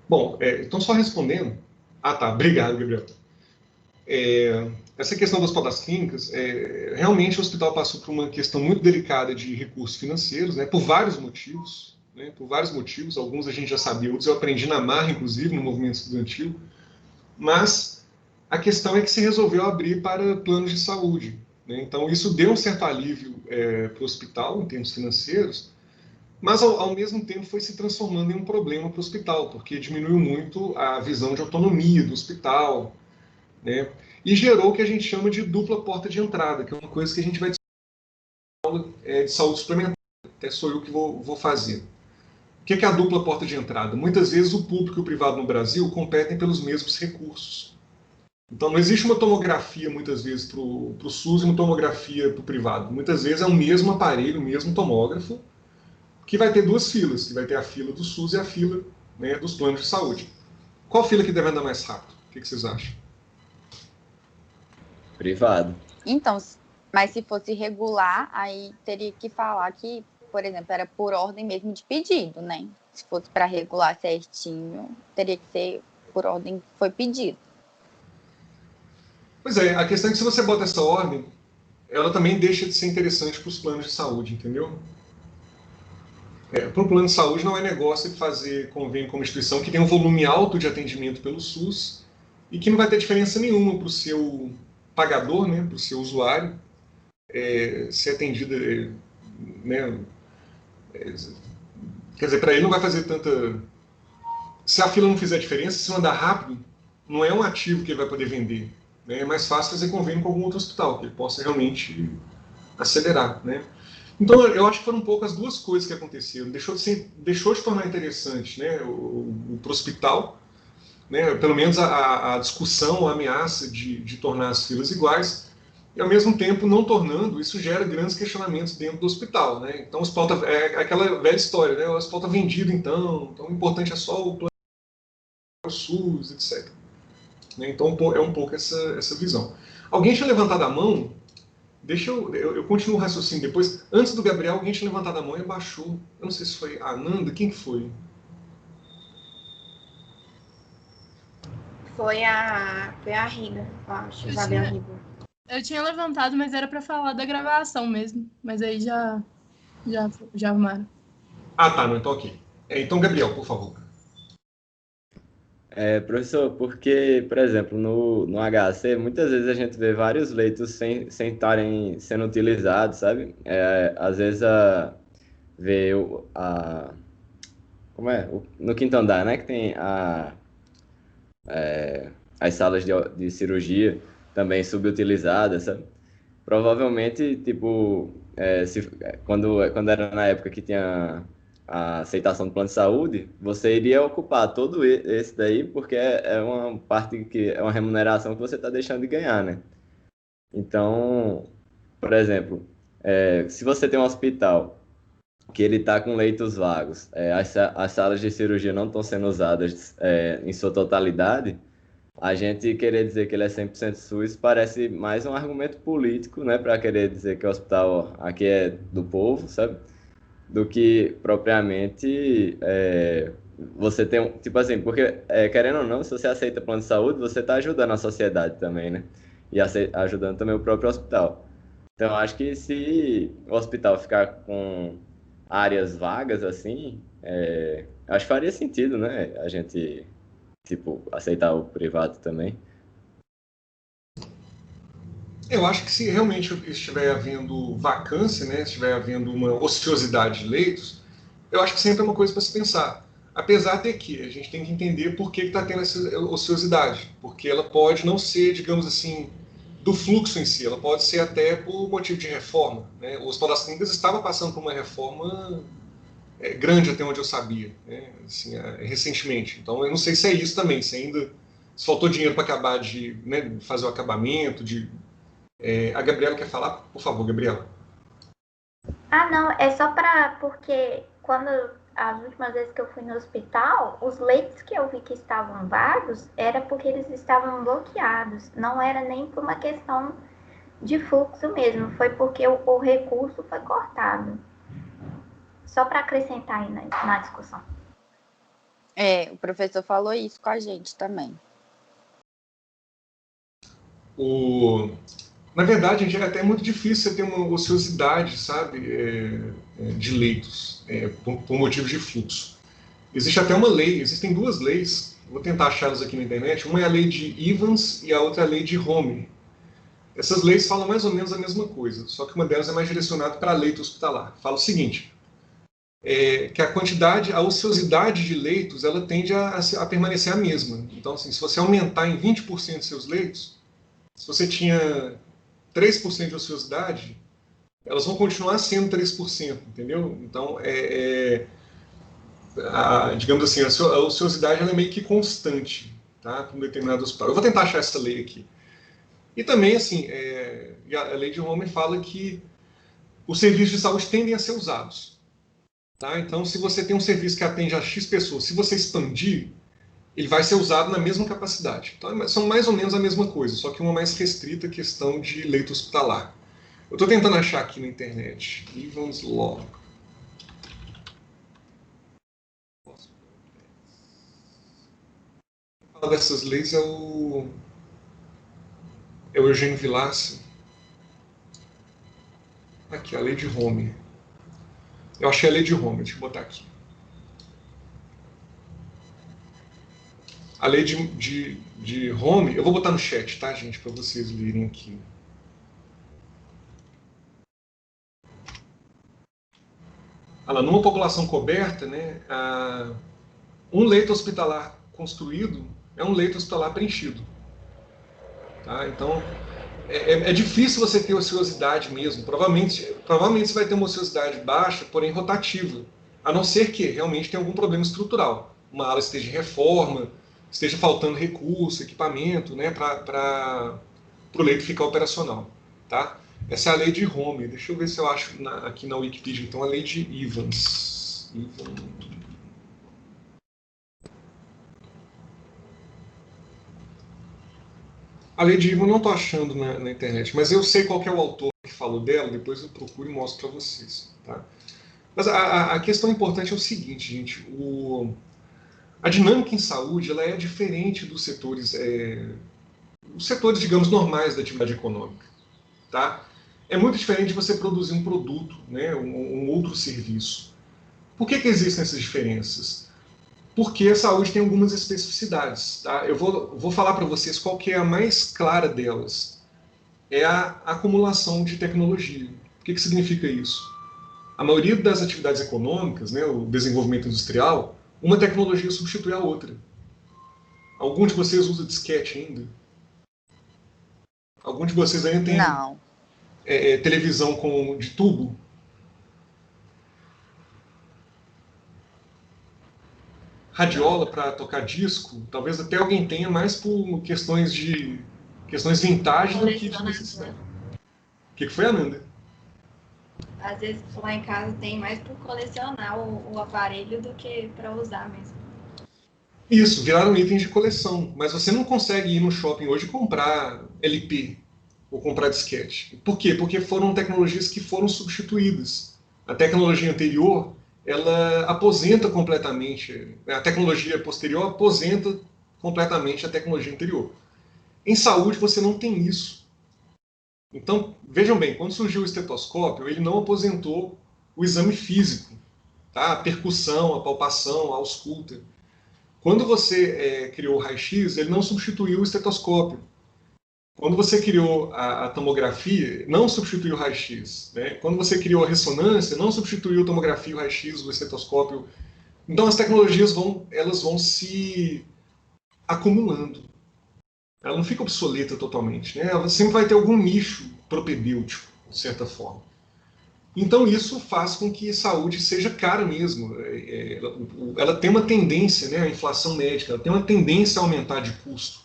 Bom, então só respondendo. Ah, tá. Obrigado, Gabriel. Essa questão das pautas clínicas, realmente o hospital passou por uma questão muito delicada de recursos financeiros, né, por vários motivos. Né, por vários motivos, alguns a gente já sabia, outros eu aprendi na marra, inclusive, no movimento estudantil. Mas a questão é que se resolveu abrir para planos de saúde. Né, então, isso deu um certo alívio para o hospital, em termos financeiros, mas ao mesmo tempo foi se transformando em um problema para o hospital, porque diminuiu muito a visão de autonomia do hospital, né? E gerou o que a gente chama de dupla porta de entrada, que é uma coisa que a gente vai discutir de saúde suplementar. Até sou eu que vou fazer. O que é a dupla porta de entrada? Muitas vezes o público e o privado no Brasil competem pelos mesmos recursos. Então não existe uma tomografia, muitas vezes, para o SUS e uma tomografia para o privado. Muitas vezes é o mesmo aparelho, o mesmo tomógrafo, que vai ter duas filas, que vai ter a fila do SUS e a fila, né, dos planos de saúde. Qual fila que deve andar mais rápido? O que vocês acham? Privado. Então, mas se fosse regular, aí teria que falar que, por exemplo, era por ordem mesmo de pedido, né? Se fosse para regular certinho, teria que ser por ordem que foi pedido. Pois é, a questão é que se você bota essa ordem, ela também deixa de ser interessante para os planos de saúde, entendeu? Para um plano de saúde não é negócio de fazer convênio com uma instituição que tem um volume alto de atendimento pelo SUS e que não vai ter diferença nenhuma para o seu pagador, né, para o seu usuário, ser atendido, né, quer dizer, para ele não vai fazer tanta... Se a fila não fizer diferença, se não andar rápido, não é um ativo que ele vai poder vender. Né? É mais fácil fazer convênio com algum outro hospital, que ele possa realmente acelerar. Né? Então, eu acho que foram um pouco as duas coisas que aconteceram. Deixou de tornar interessante, né, para o hospital, né, pelo menos a discussão, a ameaça de tornar as filas iguais, e ao mesmo tempo não tornando, isso gera grandes questionamentos dentro do hospital. Né? Então, o hospital é aquela velha história, né? O hospital está vendido então o importante é só o plano do SUS, etc. Né? Então, é um pouco essa visão. Alguém tinha levantado a mão. Deixa eu continuo o raciocínio depois. Antes do Gabriel, alguém tinha levantado a mão e abaixou. Eu não sei se foi a Ananda, quem que foi? Foi a Riga, eu acho, Isabel Riga. Eu tinha levantado, mas era para falar da gravação mesmo. Mas aí já arrumaram. Ah, tá, não, então ok. Então, Gabriel, por favor. Professor, porque, por exemplo, no HC, muitas vezes a gente vê vários leitos sem estarem sendo utilizados, sabe? Às vezes vê como é? No quinto andar, né? Que tem as salas de cirurgia também subutilizadas, sabe? Provavelmente, tipo, quando era na época que tinha a aceitação do plano de saúde, você iria ocupar todo esse daí, porque é uma parte que é uma remuneração que você está deixando de ganhar, né? Então, por exemplo, se você tem um hospital que ele está com leitos vagos, as salas de cirurgia não estão sendo usadas em sua totalidade, a gente querer dizer que ele é 100% SUS parece mais um argumento político, né, para querer dizer que o hospital aqui é do povo, sabe? Do que propriamente você tem, tipo assim, porque querendo ou não, se você aceita plano de saúde, você está ajudando a sociedade também, né? E ajudando também o próprio hospital. Então, acho que se o hospital ficar com áreas vagas assim, acho que faria sentido, né? A gente, tipo, aceitar o privado também. Eu acho que se realmente estiver havendo vacância, né, estiver havendo uma ociosidade de leitos, eu acho que sempre é uma coisa para se pensar. Apesar de que a gente tem que entender por que está tendo essa ociosidade. Porque ela pode não ser, digamos assim, do fluxo em si, ela pode ser até por motivo de reforma. Né? O Hospital das Clínicas estava passando por uma reforma grande, até onde eu sabia, né? Assim, recentemente. Então eu não sei se é isso também, se faltou dinheiro para acabar de, né, fazer o acabamento, a Gabriela quer falar? Por favor, Gabriela. Ah, não, é só porque quando as últimas vezes que eu fui no hospital, os leitos que eu vi que estavam vagos era porque eles estavam bloqueados. Não era nem por uma questão de fluxo mesmo, foi porque o recurso foi cortado. Só para acrescentar aí na discussão. É, o professor falou isso com a gente também. Na verdade, gente, é até muito difícil você ter uma ociosidade, sabe, de leitos, por motivos de fluxo. Existe até uma lei, existem duas leis, vou tentar achá-las aqui na internet. Uma é a lei de Evans e a outra é a lei de Homer. Essas leis falam mais ou menos a mesma coisa, só que uma delas é mais direcionada para leito hospitalar. Fala o seguinte, que a quantidade, a ociosidade de leitos, ela tende a permanecer a mesma. Então, assim, se você aumentar em 20% seus leitos, se você tinha 3% de ociosidade, elas vão continuar sendo 3%, entendeu? Então, digamos assim, a ociosidade ela é meio que constante, tá? Para um determinado hospital. Eu vou tentar achar essa lei aqui. E também, assim, a lei de Homer fala que os serviços de saúde tendem a ser usados. Tá? Então, se você tem um serviço que atende a X pessoas, se você expandir, ele vai ser usado na mesma capacidade. Então, são mais ou menos a mesma coisa, só que uma mais restrita questão de leito hospitalar. Eu estou tentando achar aqui na internet. Evans Law. Quem fala dessas leis é o Eugênio Vilaça. Aqui, a lei de Homer. Eu achei a lei de Homer, deixa eu botar aqui. A lei de Homer, eu vou botar no chat, tá, gente, para vocês lerem aqui. Numa população coberta, né, um leito hospitalar construído é um leito hospitalar preenchido. Tá? Então, é difícil você ter ociosidade mesmo. Provavelmente você vai ter uma ociosidade baixa, porém rotativa. A não ser que realmente tenha algum problema estrutural. Uma ala esteja em reforma, esteja faltando recurso, equipamento, né, para o leito ficar operacional. Tá? Essa é a lei de Homer. Deixa eu ver se eu acho aqui na Wikipedia, então, a lei de Evans. A lei de Evans eu não estou achando na internet, mas eu sei qual que é o autor que falou dela, depois eu procuro e mostro para vocês. Tá? Mas a questão importante é o seguinte, gente, a dinâmica em saúde ela é diferente dos setores, digamos, normais da atividade econômica. Tá? É muito diferente de você produzir um produto, né, um outro serviço. Por que existem essas diferenças? Porque a saúde tem algumas especificidades. Tá? Eu vou falar para vocês qual que é a mais clara delas. É a acumulação de tecnologia. O que significa isso? A maioria das atividades econômicas, né, o desenvolvimento industrial, uma tecnologia substitui a outra. Algum de vocês usa disquete ainda? Algum de vocês ainda tem televisão de tubo? Radiola para tocar disco? Talvez até alguém tenha, mais por questões vintage do que de necessidade. O que foi, Ananda? Às vezes lá em casa tem mais para colecionar o aparelho do que para usar mesmo. Isso, viraram itens de coleção. Mas você não consegue ir no shopping hoje e comprar LP ou comprar disquete. Por quê? Porque foram tecnologias que foram substituídas. A tecnologia anterior, ela aposenta completamente, a tecnologia posterior aposenta completamente a tecnologia anterior. Em saúde você não tem isso. Então, vejam bem, quando surgiu o estetoscópio, ele não aposentou o exame físico, tá? A percussão, a palpação, a ausculta. Quando você criou o raio-x, ele não substituiu o estetoscópio. Quando você criou a tomografia, não substituiu o raio-x. Né? Quando você criou a ressonância, não substituiu a tomografia, o raio-x, o estetoscópio. Então as tecnologias elas vão se acumulando. Ela não fica obsoleta totalmente. Né? Ela sempre vai ter algum nicho propedêutico, de certa forma. Então isso faz com que a saúde seja cara mesmo. Ela tem uma tendência, né, a inflação médica, ela tem uma tendência a aumentar de custo.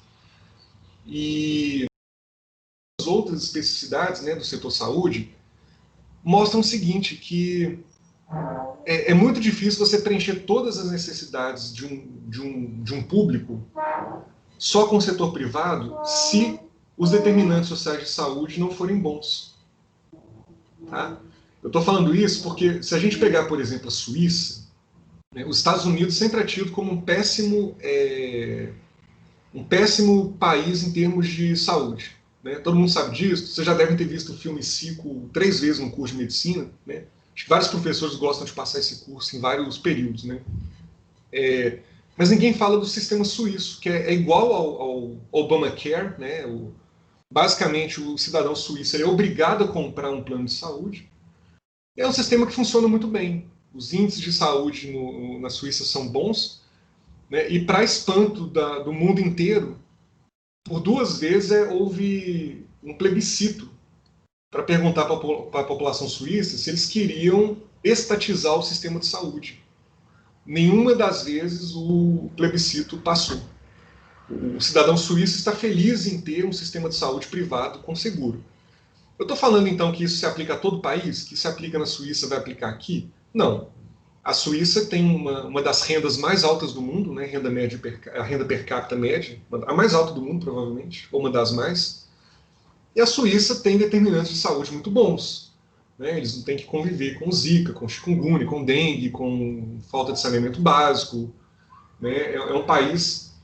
E as outras especificidades, né, do setor saúde mostram o seguinte, que é muito difícil você preencher todas as necessidades de um público só com o setor privado se os determinantes sociais de saúde não forem bons. Tá? Eu estou falando isso porque se a gente pegar, por exemplo, a Suíça, né? Os Estados Unidos sempre é tido como um péssimo país em termos de saúde, né? Todo mundo sabe disso. Vocês já devem ter visto o filme Cico 3 vezes no curso de medicina, né? Acho que vários professores gostam de passar esse curso em vários períodos, né? Mas ninguém fala do sistema suíço, que é igual ao Obamacare, né? Basicamente, o cidadão suíço é obrigado a comprar um plano de saúde. É um sistema que funciona muito bem. Os índices de saúde na Suíça são bons, né? E, para espanto do mundo inteiro, por 2 vezes houve um plebiscito para perguntar para a população suíça se eles queriam estatizar o sistema de saúde. Nenhuma das vezes o plebiscito passou. O cidadão suíço está feliz em ter um sistema de saúde privado com seguro. Eu estou falando então que isso se aplica a todo o país? Que se aplica na Suíça vai aplicar aqui? Não. A Suíça tem uma das rendas mais altas do mundo, né? A renda per capita média, a mais alta do mundo provavelmente, ou uma das mais. E a Suíça tem determinantes de saúde muito bons, né? Eles não têm que conviver com zika, com chikungunya, com dengue, com falta de saneamento básico, né? É um país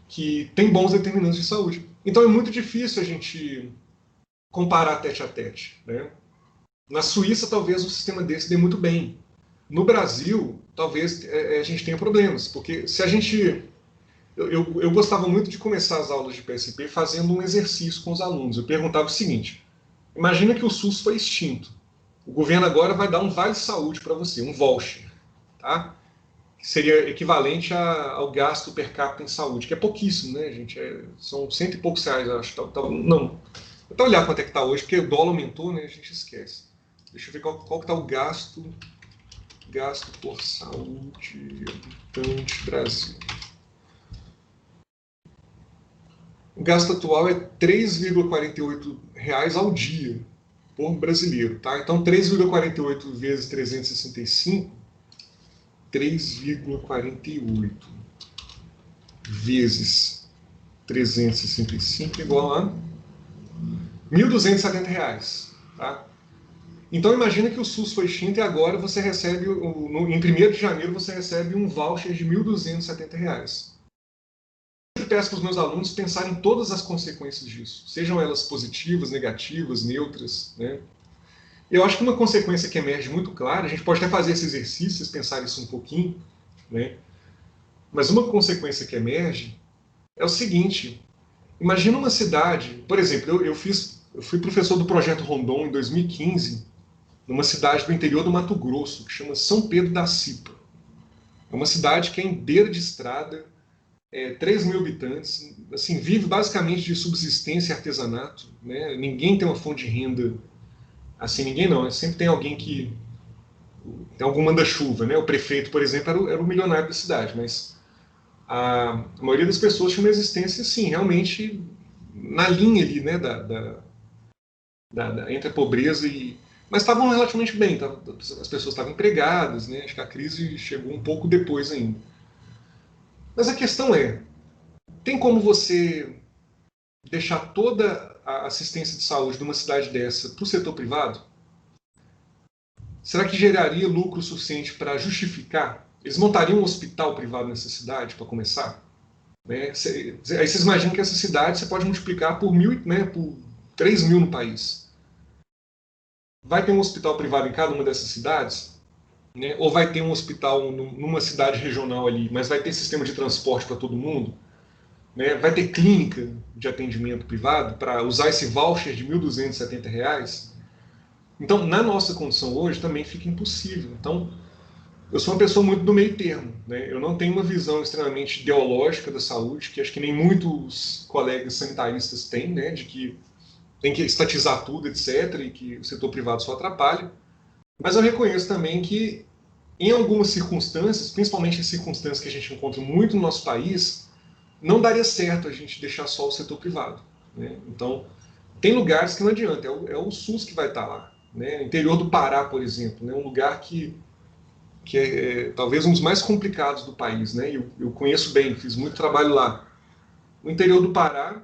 que tem bons determinantes de saúde. Então é muito difícil a gente comparar tete a tete, né? Na Suíça, talvez um sistema desse dê muito bem. No Brasil, talvez a gente tenha problemas, porque se a gente... Eu gostava muito de começar as aulas de PSP fazendo um exercício com os alunos. Eu perguntava o seguinte: imagina que o SUS foi extinto. O governo agora vai dar um vale-saúde para você, um voucher, tá? Que seria equivalente ao gasto per capita em saúde, que é pouquíssimo, né, gente? São 100 e poucos reais, acho. Não. Vou até olhar quanto é que está hoje, porque o dólar aumentou, né? A gente esquece. Deixa eu ver qual que está o gasto por saúde habitante Brasil. O gasto atual é R$ 3,48 ao dia por brasileiro, tá? Então 3,48 vezes 365, 3,48 vezes 365 igual a R$ 1.270, tá? Então imagina que o SUS foi extinto e agora você recebe, em 1º de janeiro, você recebe um voucher de R$ 1.270. Eu peço para os meus alunos pensarem em todas as consequências disso, sejam elas positivas, negativas, neutras, né? Eu acho que uma consequência que emerge muito clara, a gente pode até fazer esse exercício, pensar isso um pouquinho, né? Mas uma consequência que emerge é o seguinte: imagina uma cidade, por exemplo, eu fui professor do Projeto Rondon em 2015, numa cidade do interior do Mato Grosso, que chama São Pedro da Cipa. É uma cidade que é em beira de estrada, 3 mil habitantes, assim, vive basicamente de subsistência e artesanato, né? Ninguém tem uma fonte de renda, assim, ninguém não, sempre tem alguém que tem algum manda-chuva, né? O prefeito, por exemplo, era o milionário da cidade, mas a maioria das pessoas tinha uma existência, sim, realmente na linha ali, né, entre a pobreza e... Mas estavam relativamente bem, as pessoas estavam empregadas, né? Acho que a crise chegou um pouco depois ainda. Mas a questão é, tem como você deixar toda a assistência de saúde de uma cidade dessa para o setor privado? Será que geraria lucro suficiente para justificar? Eles montariam um hospital privado nessa cidade, para começar? Né? Aí vocês imaginam que essa cidade você pode multiplicar por 1.000, né, por 3 mil no país. Vai ter um hospital privado em cada uma dessas cidades? Né? Ou vai ter um hospital numa cidade regional ali, mas vai ter sistema de transporte para todo mundo? Né? Vai ter clínica de atendimento privado para usar esse voucher de R$ 1.270? Então, na nossa condição hoje, também fica impossível. Então, eu sou uma pessoa muito do meio termo, né? Eu não tenho uma visão extremamente ideológica da saúde, que acho que nem muitos colegas sanitaristas têm, né? De que tem que estatizar tudo, etc., e que o setor privado só atrapalha. Mas eu reconheço também que, em algumas circunstâncias, principalmente em circunstâncias que a gente encontra muito no nosso país, não daria certo a gente deixar só o setor privado, né? Então, tem lugares que não adianta, é o SUS que vai estar lá, né? Interior do Pará, por exemplo, né? Um lugar que é talvez um dos mais complicados do país, né? Eu conheço bem, fiz muito trabalho lá. O interior do Pará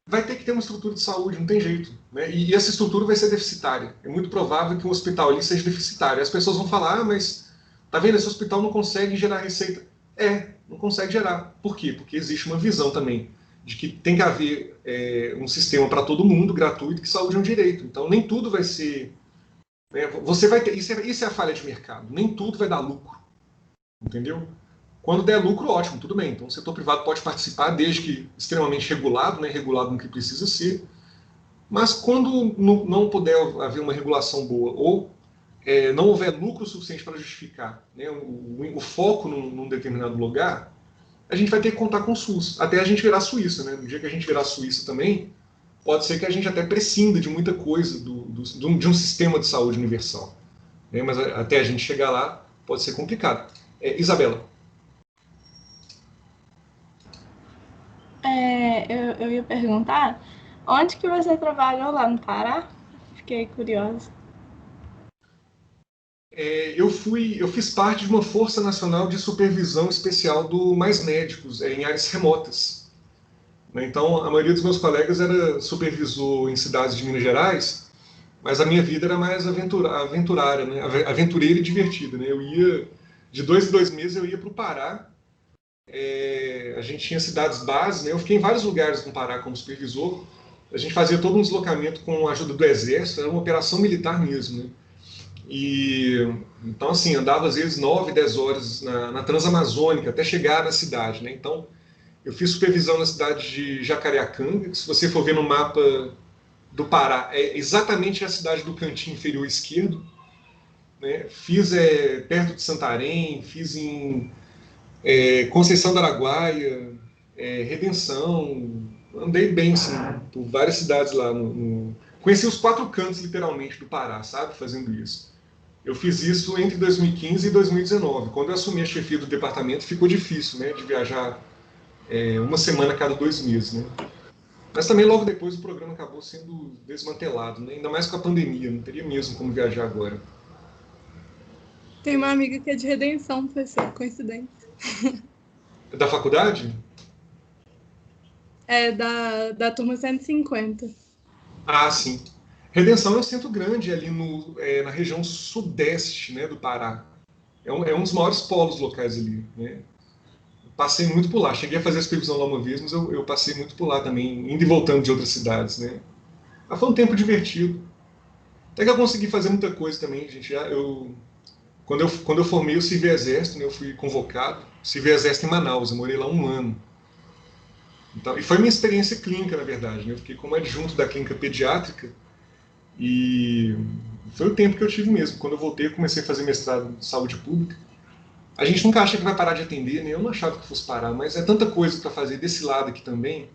vai ter que ter uma estrutura de saúde, não tem jeito, né? E essa estrutura vai ser deficitária. É muito provável que um hospital ali seja deficitário. As pessoas vão falar, mas tá vendo, esse hospital não consegue gerar receita. Não consegue gerar. Por quê? Porque existe uma visão também de que tem que haver um sistema para todo mundo, gratuito, que saúde é um direito. Então, nem tudo vai ser... Né, você vai ter, isso é a falha de mercado. Nem tudo vai dar lucro. Entendeu? Quando der lucro, ótimo, tudo bem. Então, o setor privado pode participar, desde que extremamente regulado, né, regulado no que precisa ser. Mas quando não puder haver uma regulação boa ou não houver lucro suficiente para justificar, né, o foco num determinado lugar, a gente vai ter que contar com o SUS, até a gente virar Suíça. Né? No dia que a gente virar Suíça também, pode ser que a gente até prescinda de muita coisa de um sistema de saúde universal. Né? Mas até a gente chegar lá, pode ser complicado. Isabela. Eu ia perguntar, onde que você trabalhou lá no Pará? Fiquei curiosa. Eu fiz parte de uma Força Nacional de Supervisão Especial do Mais Médicos, em áreas remotas. Então, a maioria dos meus colegas era supervisor em cidades de Minas Gerais, mas a minha vida era mais aventurária, né? Aventureira e divertida. Né? Eu ia, de 2 em 2 meses, eu ia para o Pará. A gente tinha cidades base, né? Eu fiquei em vários lugares no Pará como supervisor. A gente fazia todo um deslocamento com a ajuda do Exército, era uma operação militar mesmo. Né? Então, assim, andava às vezes 9, 10 horas na Transamazônica até chegar na cidade. Né? Então, eu fiz supervisão na cidade de Jacareacanga, que se você for ver no mapa do Pará, é exatamente a cidade do cantinho inferior esquerdo. Né? Fiz perto de Santarém, fiz em Conceição do Araguaia, Redenção, andei bem, assim, por várias cidades lá. Conheci os 4 cantos, literalmente, do Pará, sabe, fazendo isso. Eu fiz isso entre 2015 e 2019. Quando eu assumi a chefia do departamento, ficou difícil, né, de viajar uma semana a cada 2 meses. Né? Mas também, logo depois, o programa acabou sendo desmantelado, né? Ainda mais com a pandemia, não teria mesmo como viajar agora. Tem uma amiga que é de Redenção, professor, coincidência. É da faculdade? É da turma 150. Ah, sim. Redenção é um centro grande ali na região sudeste, né, do Pará. É um dos maiores polos locais ali. Né? Passei muito por lá. Cheguei a fazer a supervisão lá uma vez, mas eu passei muito por lá também, indo e voltando de outras cidades. Né? Mas foi um tempo divertido. Até que eu consegui fazer muita coisa também, gente. Quando eu formei, eu servi exército, né, eu fui convocado. Servi exército em Manaus, eu morei lá 1 ano. Então, e foi minha experiência clínica, na verdade. Né? Eu fiquei como adjunto da clínica pediátrica e foi o tempo que eu tive mesmo. Quando eu voltei, eu comecei a fazer mestrado em saúde pública. A gente nunca acha que vai parar de atender, né? Eu não achava que fosse parar, mas é tanta coisa para fazer desse lado aqui também.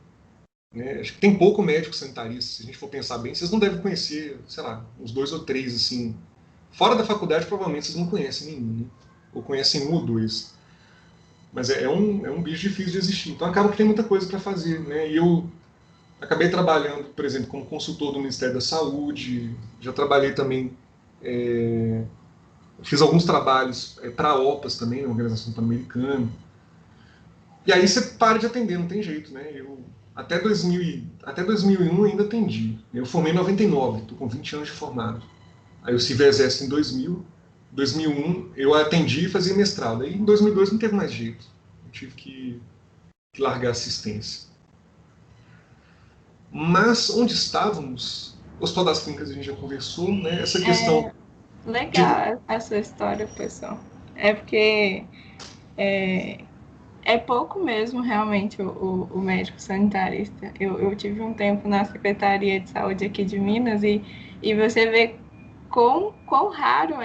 Né? Acho que tem pouco médico sanitarista, se a gente for pensar bem. Vocês não devem conhecer, sei lá, uns 2 ou 3, assim. Fora da faculdade, provavelmente vocês não conhecem nenhum, né? Ou conhecem 1 ou 2. Mas é um bicho difícil de existir. Então acaba que tem muita coisa para fazer. Né? E eu acabei trabalhando, por exemplo, como consultor do Ministério da Saúde. Já trabalhei também, fiz alguns trabalhos para a OPAS também, na Organização Pan-Americana. E aí você para de atender, não tem jeito. Né? Eu, até 2001 ainda atendi. Eu formei em 99, estou com 20 anos de formado. Aí eu servi exército em 2000. 2001 eu atendi e fazia mestrado. Aí em 2002 não teve mais jeito. Eu tive que largar a assistência. Mas onde estávamos? O Hospital das Clínicas a gente já conversou, né? Essa questão... Legal a sua história, pessoal. É porque é pouco mesmo, realmente, o médico sanitarista. Eu tive um tempo na Secretaria de Saúde aqui de Minas e você vê quão raro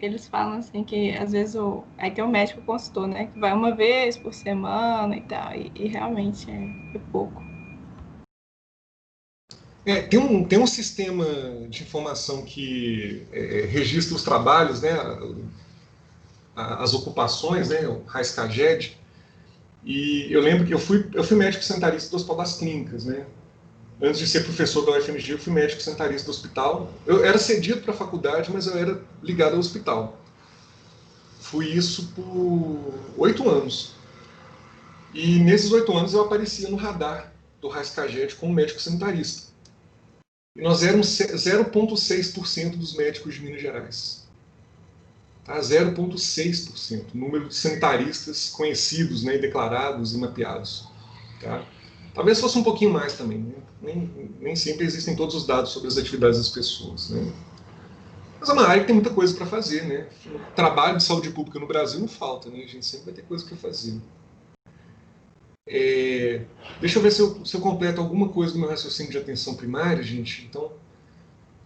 eles falam assim que às vezes aí tem um médico consultor, né, que vai uma vez por semana e tal, e realmente é pouco. Tem um sistema de informação que registra os trabalhos, né, as ocupações, né, o RAIS-CAGED, e eu lembro que eu fui médico sanitarista do Hospital das Clínicas, né. Antes de ser professor da UFMG, eu fui médico sanitarista do hospital. Eu era cedido para a faculdade, mas eu era ligado ao hospital. Fui isso por 8 anos. E nesses 8 anos eu aparecia no radar do RAIS-CAGED como médico sanitarista. E nós éramos 0,6% dos médicos de Minas Gerais. Tá? 0,6%, número de sanitaristas conhecidos, né, declarados e mapeados. Tá? Talvez fosse um pouquinho mais também, né? Nem sempre existem todos os dados sobre as atividades das pessoas. Né? Mas é uma área que tem muita coisa para fazer. Né? Trabalho de saúde pública no Brasil não falta, né? A gente sempre vai ter coisa para fazer. Deixa eu ver se eu completo alguma coisa do meu raciocínio de atenção primária, gente. Então,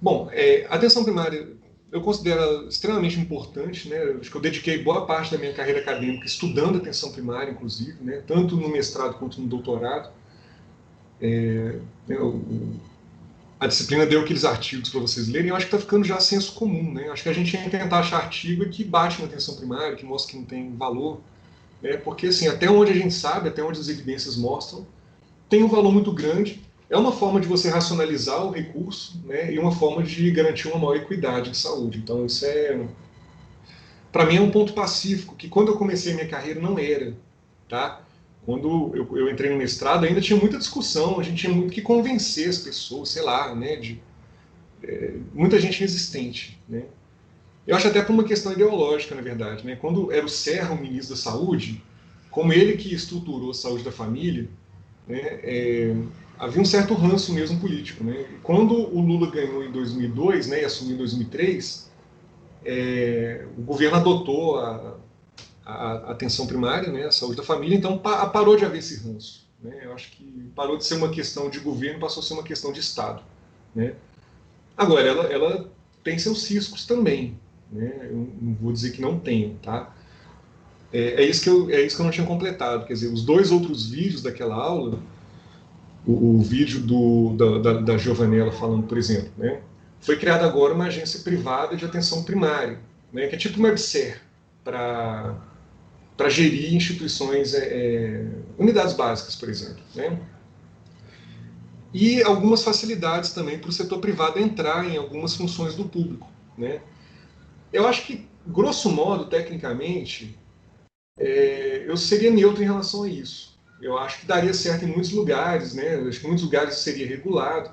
bom, a atenção primária eu considero ela extremamente importante, né? Acho que eu dediquei boa parte da minha carreira acadêmica estudando atenção primária, inclusive, né? Tanto no mestrado quanto no doutorado. A disciplina deu aqueles artigos para vocês lerem, eu acho que está ficando já senso comum, né? Acho que a gente tem que tentar achar artigo que bate na atenção primária, que mostra que não tem valor, né? Porque, assim, até onde a gente sabe, até onde as evidências mostram, tem um valor muito grande. É uma forma de você racionalizar o recurso, né? E uma forma de garantir uma maior equidade em saúde. Então, isso para mim, é um ponto pacífico, que quando eu comecei a minha carreira não era, tá? Quando eu entrei no mestrado, ainda tinha muita discussão, a gente tinha muito que convencer as pessoas, sei lá, né? Muita gente resistente, né? Eu acho até por uma questão ideológica, na verdade, né? Quando era o Serra o ministro da Saúde, como ele que estruturou a saúde da família, né, havia um certo ranço mesmo político, né? E quando o Lula ganhou em 2002, né, e assumiu em 2003, o governo adotou a atenção primária, né, a saúde da família, então parou de haver esse ranço, né? Eu acho que parou de ser uma questão de governo, passou a ser uma questão de Estado, né? Agora, ela tem seus ciscos também, né? Eu não vou dizer que não tem, tá? É isso que eu não tinha completado. Quer dizer, os dois outros vídeos daquela aula, o vídeo da Giovanella falando, por exemplo, né? Foi criada agora uma agência privada de atenção primária, né? Que é tipo uma EBSER para gerir instituições, unidades básicas, por exemplo, né? E algumas facilidades também para o setor privado entrar em algumas funções do público, né? Eu acho que, grosso modo, tecnicamente, eu seria neutro em relação a isso. Eu acho que daria certo em muitos lugares, né? Eu acho que em muitos lugares seria regulado.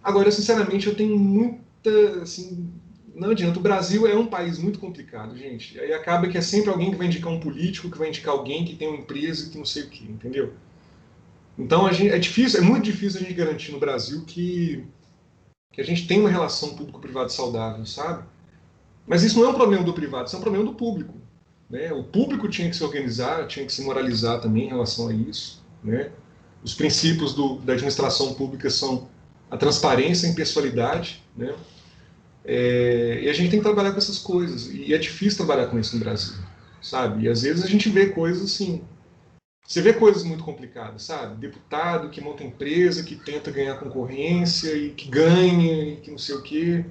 Agora, sinceramente, eu tenho muita, assim, não adianta. O Brasil é um país muito complicado, gente. Aí acaba que é sempre alguém que vai indicar um político, que vai indicar alguém que tem uma empresa, que não sei o quê, entendeu? Então, é muito difícil a gente garantir no Brasil que a gente tem uma relação público-privado saudável, sabe? Mas isso não é um problema do privado, isso é um problema do público. Né? O público tinha que se organizar, tinha que se moralizar também em relação a isso. Né? Os princípios da administração pública são a transparência e a impessoalidade. Né? E a gente tem que trabalhar com essas coisas. E é difícil trabalhar com isso no Brasil, sabe? E às vezes a gente vê coisas assim. Você vê coisas muito complicadas, sabe? Deputado que monta empresa, que tenta ganhar concorrência e que ganha e que não sei o quê.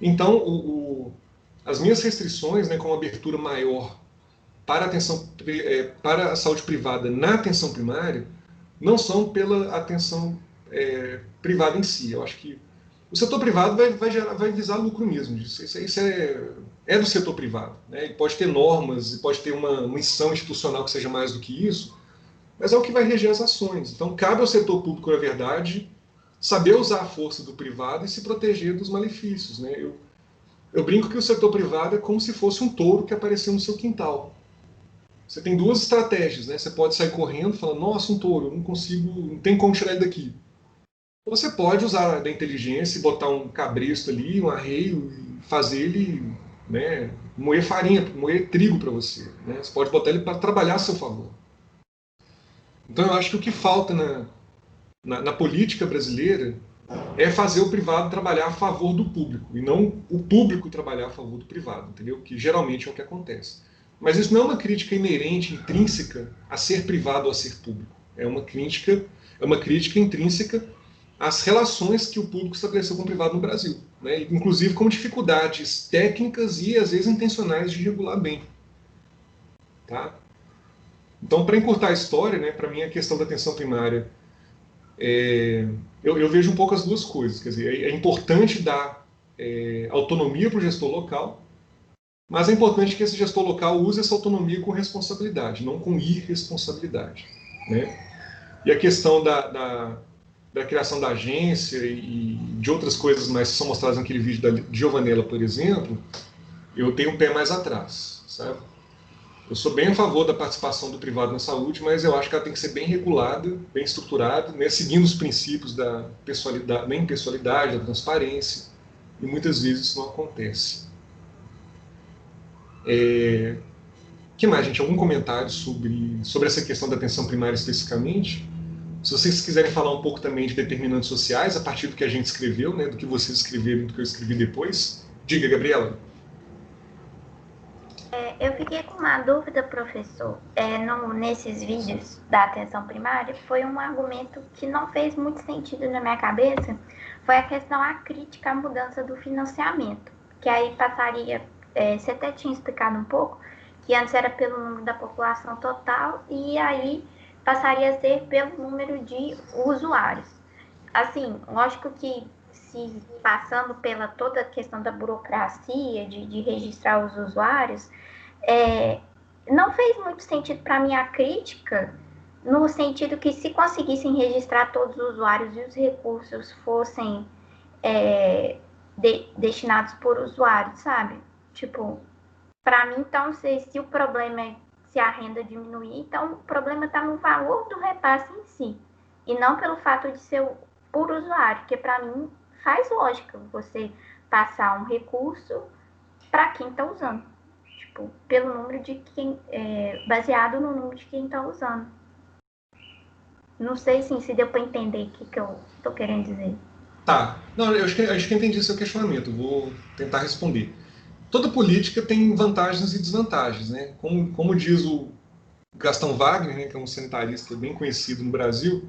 Então, as minhas restrições, né, com uma abertura maior para a saúde privada na atenção primária, não são pela atenção privada em si. Eu acho que o setor privado vai visar lucro mesmo. Isso é do setor privado. Né? E pode ter normas, pode ter uma missão institucional que seja mais do que isso, mas é o que vai reger as ações. Então, cabe ao setor público, na verdade, saber usar a força do privado e se proteger dos malefícios. Né? Eu brinco que o setor privado é como se fosse um touro que apareceu no seu quintal. Você tem duas estratégias, né? Você pode sair correndo e falar, nossa, um touro, eu não consigo, não tem como tirar ele daqui. Ou você pode usar da inteligência e botar um cabresto ali, um arreio, e fazer ele, né, moer farinha, moer trigo para você. Né? Você pode botar ele para trabalhar a seu favor. Então eu acho que o que falta na política brasileira é fazer o privado trabalhar a favor do público, e não o público trabalhar a favor do privado, entendeu? Que geralmente é o que acontece. Mas isso não é uma crítica inerente, intrínseca a ser privado ou a ser público. É uma crítica intrínseca às relações que o público estabeleceu com o privado no Brasil, né? Inclusive com dificuldades técnicas e às vezes intencionais de regular bem. Tá? Então, para encurtar a história, né, para mim a questão da atenção primária, eu vejo um pouco as duas coisas. Quer dizer, é importante dar autonomia para o gestor local, mas é importante que esse gestor local use essa autonomia com responsabilidade, não com irresponsabilidade. Né? E a questão da criação da agência e de outras coisas mais que são mostradas naquele vídeo da Giovanella, por exemplo, eu tenho um pé mais atrás, sabe? Eu sou bem a favor da participação do privado na saúde, mas eu acho que ela tem que ser bem regulada, bem estruturada, né, seguindo os princípios da impessoalidade, da transparência, e muitas vezes isso não acontece. Que mais, gente? Algum comentário sobre essa questão da atenção primária especificamente? Se vocês quiserem falar um pouco também de determinantes sociais, a partir do que a gente escreveu, né, do que vocês escreveram e do que eu escrevi depois, diga, Gabriela. Eu fiquei com uma dúvida, professor. Nesses vídeos da atenção primária, foi um argumento que não fez muito sentido na minha cabeça, foi a questão à crítica à mudança do financiamento, que aí passaria, você até tinha explicado um pouco, que antes era pelo número da população total, e aí passaria a ser pelo número de usuários. Assim, lógico que se passando pela toda a questão da burocracia, de registrar os usuários, não fez muito sentido para mim a crítica, no sentido que se conseguissem registrar todos os usuários e os recursos fossem destinados por usuário, sabe? Tipo, para mim, então, se o problema é se a renda diminuir, então o problema está no valor do repasse em si, e não pelo fato de ser por usuário, porque para mim faz lógica você passar um recurso para quem está usando, tipo, pelo número de quem, baseado no número de quem está usando. Não sei se deu para entender o que eu estou querendo dizer. Tá. Não, eu acho que entendi o seu questionamento. Vou tentar responder. Toda política tem vantagens e desvantagens, né? Como diz o Gastão Wagner, né, que é um sanitarista bem conhecido no Brasil,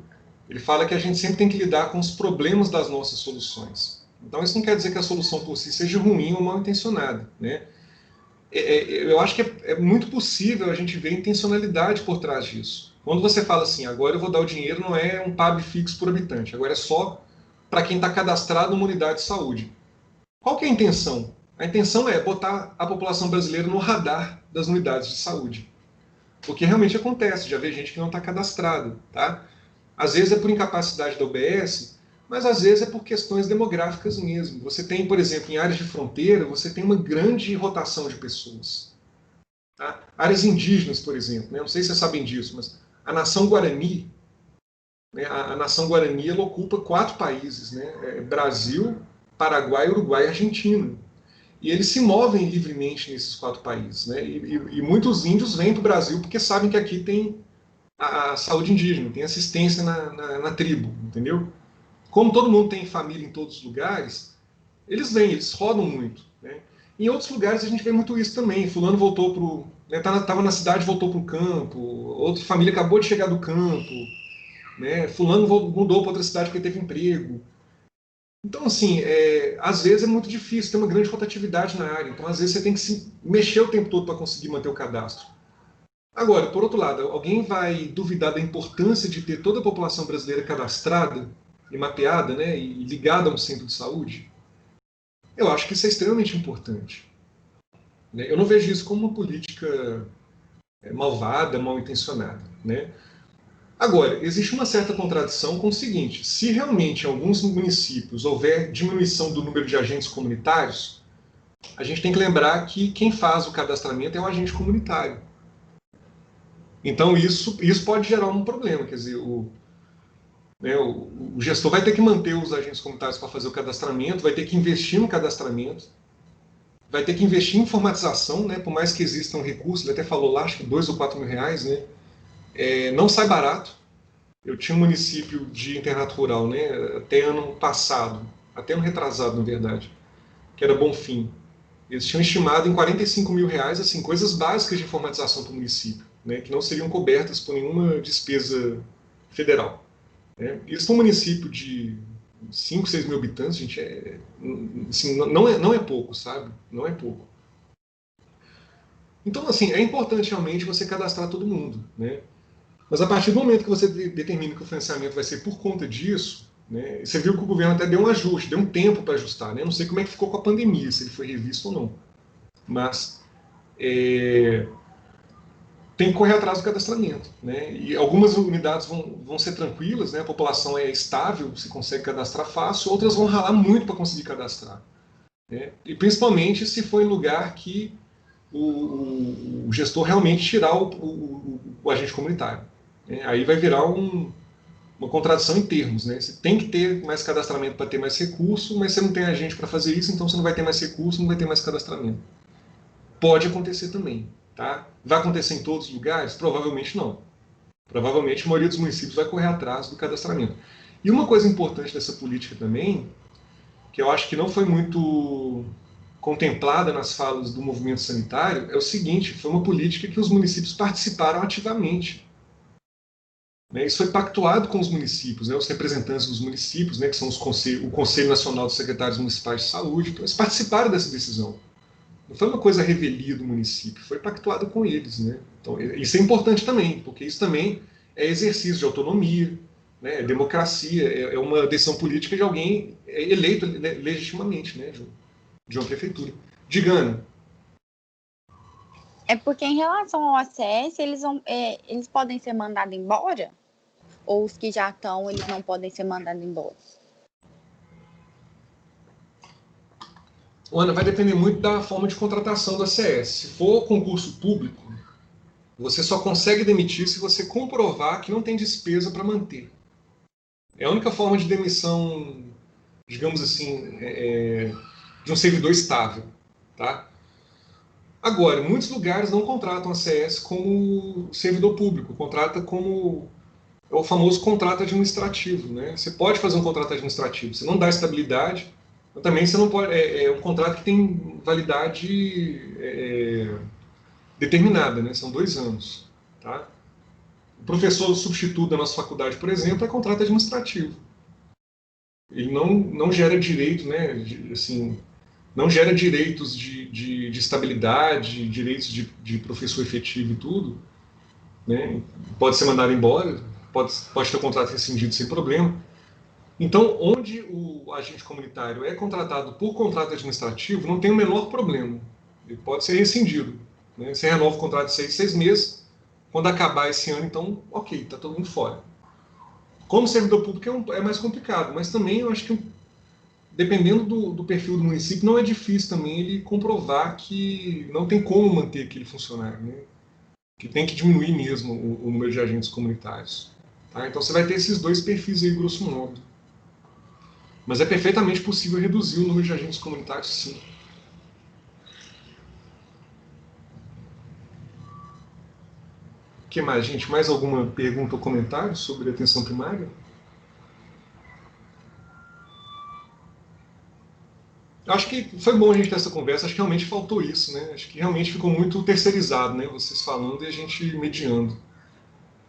ele fala que a gente sempre tem que lidar com os problemas das nossas soluções. Então isso não quer dizer que a solução por si seja ruim ou mal intencionada, né? Eu acho que é muito possível a gente ver intencionalidade por trás disso. Quando você fala assim, agora eu vou dar o dinheiro, não é um PAB fixo por habitante, agora é só para quem está cadastrado numa unidade de saúde. Qual que é a intenção? A intenção é botar a população brasileira no radar das unidades de saúde. Porque realmente acontece, já vê gente que não está cadastrada, tá? Às vezes é por incapacidade da UBS, mas às vezes é por questões demográficas mesmo. Você tem, por exemplo, em áreas de fronteira, você tem uma grande rotação de pessoas. Tá? Áreas indígenas, por exemplo, né? Não sei se vocês sabem disso, mas a nação Guarani, né? A nação Guarani ela ocupa 4 países, né? Brasil, Paraguai, Uruguai e Argentina. E eles se movem livremente nesses 4 países, né? E muitos índios vêm para o Brasil porque sabem que aqui tem a saúde indígena, tem assistência na tribo, entendeu? Como todo mundo tem família em todos os lugares, eles vêm, eles rodam muito, né? Em outros lugares a gente vê muito isso também. Fulano voltou para o... Estava na cidade, voltou para o campo. Outra família acabou de chegar do campo, né? Fulano mudou para outra cidade porque teve emprego. Então, assim, às vezes é muito difícil, tem uma grande rotatividade na área. Então, às vezes, você tem que se mexer o tempo todo para conseguir manter o cadastro. Agora, por outro lado, alguém vai duvidar da importância de ter toda a população brasileira cadastrada e mapeada, né, e ligada a um centro de saúde? Eu acho que isso é extremamente importante. Eu não vejo isso como uma política malvada, mal intencionada, né? Agora, existe uma certa contradição com o seguinte: se realmente em alguns municípios houver diminuição do número de agentes comunitários, a gente tem que lembrar que quem faz o cadastramento é o agente comunitário. Então isso pode gerar um problema, quer dizer, o gestor vai ter que manter os agentes comunitários para fazer o cadastramento, vai ter que investir no cadastramento, vai ter que investir em informatização, né, por mais que exista um recurso, ele até falou lá, acho que 2 ou 4 mil reais, né? Não sai barato. Eu tinha um município de internato rural, né, até ano passado, até ano retrasado, na verdade, que era Bonfim. Eles tinham estimado em 45 mil reais, assim, coisas básicas de informatização para o município, né, que não seriam cobertas por nenhuma despesa federal. Né. Isso é um município de 5, 6 mil habitantes, gente, assim, não é pouco, sabe? Não é pouco. Então, assim, é importante realmente você cadastrar todo mundo, né? Mas a partir do momento que você determina que o financiamento vai ser por conta disso, né, você viu que o governo até deu um ajuste, deu um tempo para ajustar, né? Não sei como é que ficou com a pandemia, se ele foi revisto ou não. Mas tem tem que correr atrás do cadastramento, né? E algumas unidades vão ser tranquilas, né? A população é estável, se consegue cadastrar fácil, outras vão ralar muito para conseguir cadastrar, né? E principalmente se for em lugar que o gestor realmente tirar o agente comunitário, né? Aí vai virar uma contradição em termos, né? Você tem que ter mais cadastramento para ter mais recurso, mas você não tem agente para fazer isso, então você não vai ter mais recurso, não vai ter mais cadastramento. Pode acontecer também, tá? Vai acontecer em todos os lugares? Provavelmente não. Provavelmente a maioria dos municípios vai correr atrás do cadastramento. E uma coisa importante dessa política também, que eu acho que não foi muito contemplada nas falas do movimento sanitário, é o seguinte: foi uma política que os municípios participaram ativamente. Isso foi pactuado com os municípios, né, os representantes dos municípios, né, que são o Conselho Nacional dos Secretários Municipais de Saúde, então eles participaram dessa decisão. Não foi uma coisa revelia do município, foi pactuado com eles, né? Então, isso é importante também, porque isso também é exercício de autonomia, né, é democracia, é uma decisão política de alguém eleito legitimamente, né, de uma prefeitura. Diga, Ana. É porque em relação ao ACS, eles podem ser mandados embora? Ou os que já estão, eles não podem ser mandados embora? Ana, vai depender muito da forma de contratação do ACS. Se for concurso público, você só consegue demitir se você comprovar que não tem despesa para manter. É a única forma de demissão, digamos assim, de um servidor estável, tá? Agora, muitos lugares não contratam ACS como servidor público, contrata como o famoso contrato administrativo, né? Você pode fazer um contrato administrativo, você não dá estabilidade, mas também você não pode. É um contrato que tem validade determinada, né? São 2 anos, tá? O professor substituto da nossa faculdade, por exemplo, é contrato administrativo. Ele não gera direito, né? Assim, não gera direitos de estabilidade, direitos de professor efetivo e tudo, né? Pode ser mandado embora, pode ter o contrato rescindido sem problema. Então, onde o agente comunitário é contratado por contrato administrativo, não tem o menor problema. Ele pode ser rescindido, né? Você renova o contrato de 6 meses, quando acabar esse ano, então, ok, está todo mundo fora. Como servidor público é mais complicado, mas também eu acho que, dependendo do perfil do município, não é difícil também ele comprovar que não tem como manter aquele funcionário, né? Que tem que diminuir mesmo o número de agentes comunitários. Tá? Então você vai ter esses 2 perfis aí, grosso modo. Mas é perfeitamente possível reduzir o número de agentes comunitários, sim. O que mais, gente? Mais alguma pergunta ou comentário sobre a atenção primária? Acho que foi bom a gente ter essa conversa, acho que realmente faltou isso, né? Acho que realmente ficou muito terceirizado, né? Vocês falando e a gente mediando.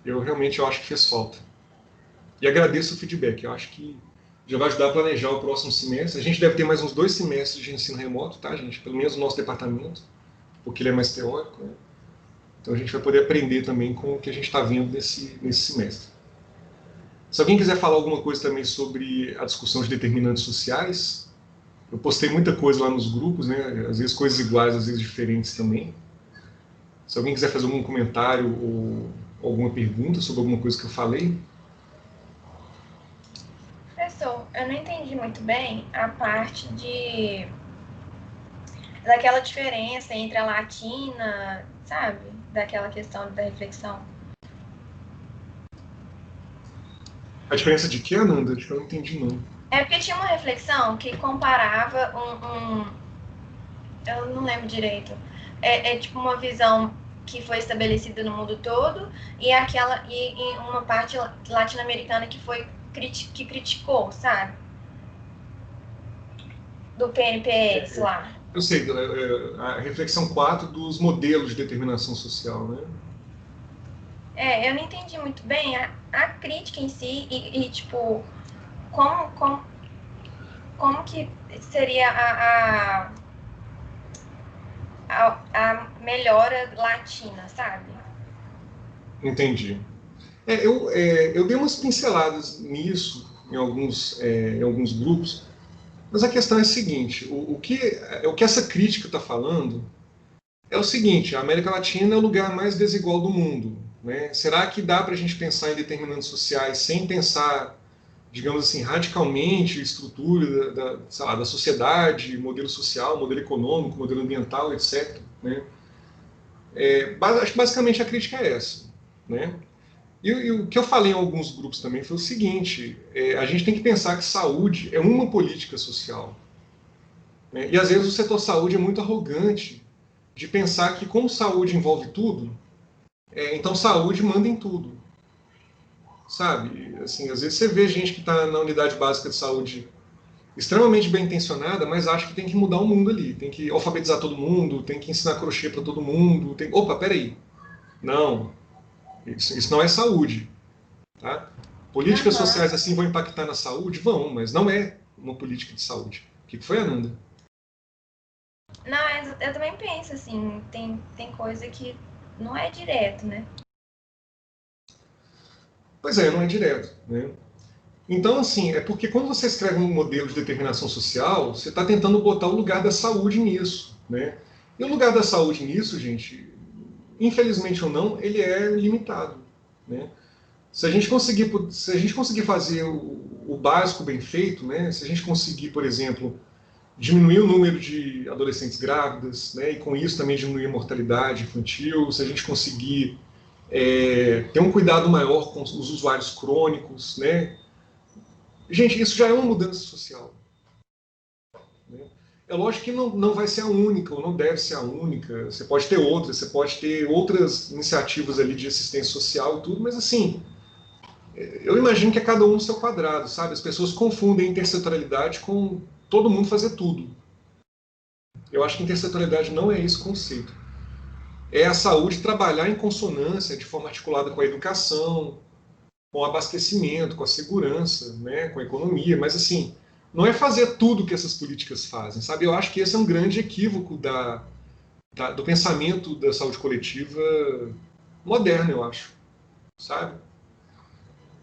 Eu acho que fez falta. E agradeço o feedback, eu acho que já vai ajudar a planejar o próximo semestre. A gente deve ter mais uns 2 semestres de ensino remoto, tá, gente? Pelo menos o nosso departamento, porque ele é mais teórico, né? Então a gente vai poder aprender também com o que a gente está vendo nesse semestre. Se alguém quiser falar alguma coisa também sobre a discussão de determinantes sociais, eu postei muita coisa lá nos grupos, né? Às vezes coisas iguais, às vezes diferentes também. Se alguém quiser fazer algum comentário ou alguma pergunta sobre alguma coisa que eu falei. Professor, eu não entendi muito bem a parte daquela diferença entre a latina, sabe? Daquela questão da reflexão. A diferença de quê, Ananda? Acho que eu não entendi, não. É porque tinha uma reflexão que comparava eu não lembro direito. É tipo uma visão que foi estabelecida no mundo todo e uma parte latino-americana que criticou, sabe? Do PNPS lá. Eu sei, a reflexão 4 dos modelos de determinação social, né? Eu não entendi muito bem a crítica em si e tipo, como que seria a melhora latina, sabe? Entendi. Eu dei umas pinceladas nisso em alguns grupos, mas a questão é a seguinte: o que essa crítica está falando é o seguinte: a América Latina é o lugar mais desigual do mundo, né? Será que dá para a gente pensar em determinantes sociais sem pensar, digamos assim, radicalmente a estrutura sei lá, da sociedade, modelo social, modelo econômico, modelo ambiental, etc., né? Acho que basicamente a crítica é essa, né? E o que eu falei em alguns grupos também foi o seguinte: a gente tem que pensar que saúde é uma política social, né? E às vezes o setor saúde é muito arrogante de pensar que, como saúde envolve tudo, então saúde manda em tudo, sabe? Assim, às vezes você vê gente que está na unidade básica de saúde extremamente bem intencionada, mas acha que tem que mudar o mundo ali, tem que alfabetizar todo mundo, tem que ensinar crochê para todo mundo. Opa, peraí. Não, isso não é saúde. Tá? Políticas sociais assim vão impactar na saúde? Vão, mas não é uma política de saúde. O que foi, Ananda? Não, eu também penso assim, tem coisa que não é direto, né? Pois é, não é direto, né? Então, assim, é porque quando você escreve um modelo de determinação social, você está tentando botar o lugar da saúde nisso, né? E o lugar da saúde nisso, gente, infelizmente ou não, ele é limitado, né? Se a gente conseguir fazer o básico bem feito, né? Se a gente conseguir, por exemplo, diminuir o número de adolescentes grávidas, né? E com isso também diminuir a mortalidade infantil, se a gente conseguir ter um cuidado maior com os usuários crônicos, né? Gente, isso já é uma mudança social, né? É lógico que não vai ser a única, ou não deve ser a única. Você pode ter outras, você pode ter outras iniciativas ali de assistência social e tudo, mas assim, eu imagino que é cada um no seu quadrado, sabe? As pessoas confundem intersetorialidade com todo mundo fazer tudo. Eu acho que intersetorialidade não é esse o conceito. É a saúde trabalhar em consonância, de forma articulada com a educação, com o abastecimento, com a segurança, né, com a economia, mas assim, não é fazer tudo que essas políticas fazem, sabe? Eu acho que esse é um grande equívoco do pensamento da saúde coletiva moderno, eu acho, sabe?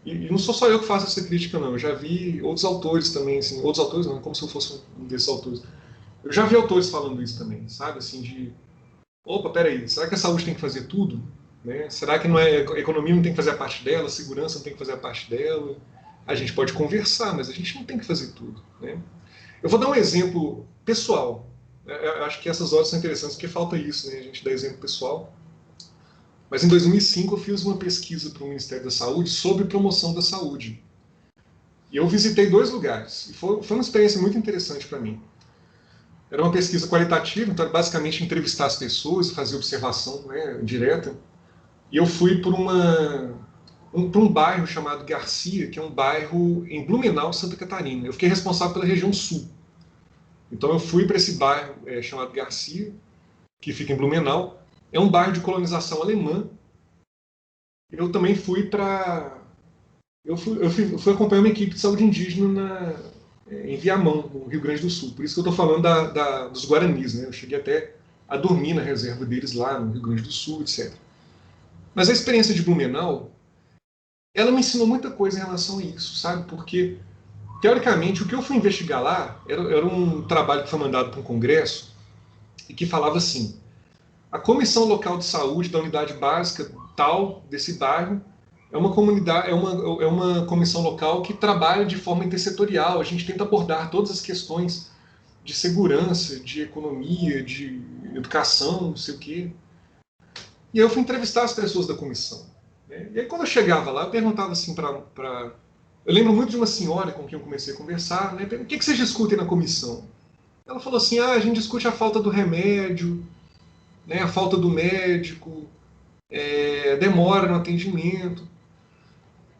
E não sou só eu que faço essa crítica, não. Eu já vi outros autores também, assim, outros autores não, como se eu fosse um desses autores. Eu já vi autores falando isso também, sabe? Assim, opa, peraí, será que a saúde tem que fazer tudo? Né? Será que a economia não tem que fazer a parte dela, a segurança não tem que fazer a parte dela? A gente pode conversar, mas a gente não tem que fazer tudo, né? Eu vou dar um exemplo pessoal. Eu acho que essas horas são interessantes porque falta isso, né? A gente dá exemplo pessoal. Mas em 2005 eu fiz uma pesquisa para o Ministério da Saúde sobre promoção da saúde. E eu visitei 2 lugares. E foi uma experiência muito interessante para mim. Era uma pesquisa qualitativa, então era basicamente entrevistar as pessoas, fazer observação, né, direta. E eu fui para um bairro chamado Garcia, que é um bairro em Blumenau, Santa Catarina. Eu fiquei responsável pela região sul. Então eu fui para esse bairro chamado Garcia, que fica em Blumenau. É um bairro de colonização alemã. Eu também fui para... Eu fui acompanhar uma equipe de saúde indígena em Viamão, no Rio Grande do Sul. Por isso que eu estou falando dos Guaranis, né? Eu cheguei até a dormir na reserva deles lá no Rio Grande do Sul, etc. Mas a experiência de Blumenau, ela me ensinou muita coisa em relação a isso, sabe? Porque, teoricamente, o que eu fui investigar lá era um trabalho que foi mandado para um congresso e que falava assim: a Comissão Local de Saúde da unidade básica tal desse bairro é uma comunidade, é uma comissão local que trabalha de forma intersetorial. A gente tenta abordar todas as questões de segurança, de economia, de educação, não sei o quê. E eu fui entrevistar as pessoas da comissão, né? E aí quando eu chegava lá, eu perguntava assim para... Eu lembro muito de uma senhora com quem eu comecei a conversar, né? O que vocês discutem na comissão? Ela falou assim: a gente discute a falta do remédio, né? A falta do médico, demora no atendimento.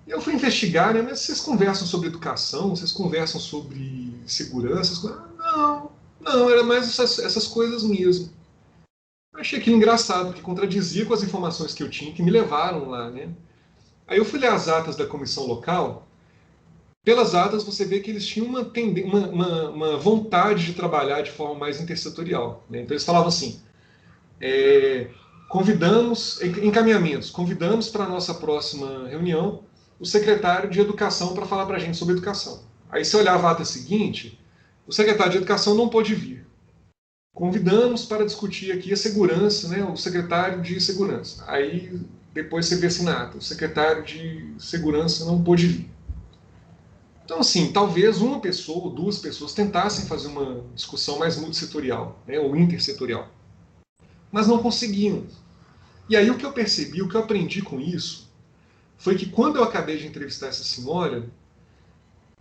E eu fui investigar, né? Mas vocês conversam sobre educação, vocês conversam sobre segurança? Não, era mais essas coisas mesmo. Eu achei aquilo engraçado, porque contradizia com as informações que eu tinha que me levaram lá, né? Aí eu fui ler as atas da comissão local. Pelas atas você vê que eles tinham uma vontade de trabalhar de forma mais intersetorial, né? Então eles falavam assim: convidamos para a nossa próxima reunião o secretário de Educação para falar para a gente sobre educação. Aí você olhava a ata seguinte, o secretário de Educação não pôde vir. convidamos para discutir aqui a segurança, né, o secretário de segurança. Aí depois você vê assim na ata, o secretário de segurança não pôde vir. Então, assim, talvez uma pessoa ou duas pessoas tentassem fazer uma discussão mais multissetorial, né, ou intersetorial, mas não conseguiam. E aí o que eu percebi, o que eu aprendi com isso, foi que quando eu acabei de entrevistar essa senhora,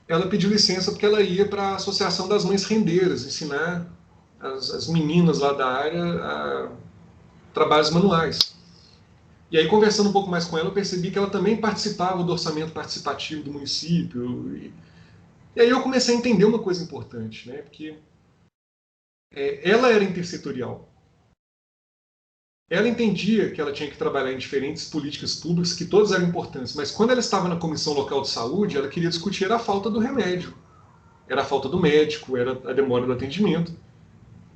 ela pediu licença porque ela ia para a Associação das Mães Rendeiras, ensinar as meninas lá da área a trabalhos manuais. E aí, conversando um pouco mais com ela, eu percebi que ela também participava do orçamento participativo do município. E aí eu comecei a entender uma coisa importante, né? Porque ela era intersetorial. Ela entendia que ela tinha que trabalhar em diferentes políticas públicas, que todas eram importantes, mas quando ela estava na Comissão Local de Saúde, ela queria discutir a falta do remédio, era a falta do médico, era a demora do atendimento.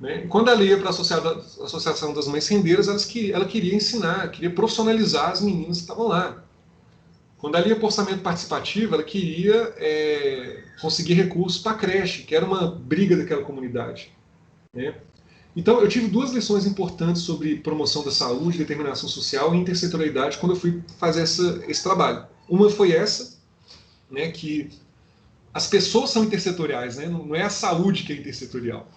Né? E quando ela ia para a Associação das Mães Rendeiras, ela queria ensinar, queria profissionalizar as meninas que estavam lá. Quando ela ia para o orçamento participativo, ela queria conseguir recursos para a creche, que era uma briga daquela comunidade. Né? Então, eu tive duas lições importantes sobre promoção da saúde, determinação social e intersetorialidade quando eu fui fazer esse trabalho. Uma foi essa, né, que as pessoas são intersetoriais, né, não é a saúde que é intersetorial.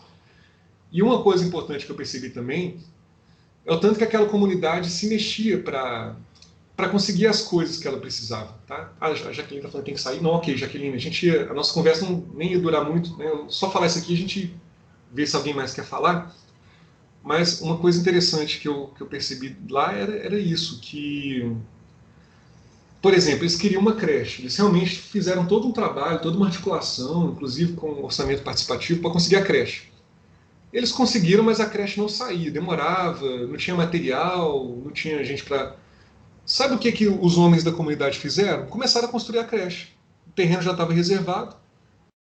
E uma coisa importante que eu percebi também é o tanto que aquela comunidade se mexia para conseguir as coisas que ela precisava. Tá? A Jaqueline está falando que tem que sair. Não, ok, Jaqueline, a nossa conversa nem ia durar muito. Né? Só falar isso aqui a gente vê se alguém mais quer falar. Mas uma coisa interessante que eu percebi lá era isso, que, por exemplo, eles queriam uma creche, eles realmente fizeram todo um trabalho, toda uma articulação, inclusive com orçamento participativo, para conseguir a creche. Eles conseguiram, mas a creche não saía, demorava, não tinha material, não tinha gente para... Sabe o que os homens da comunidade fizeram? Começaram a construir a creche. O terreno já estava reservado,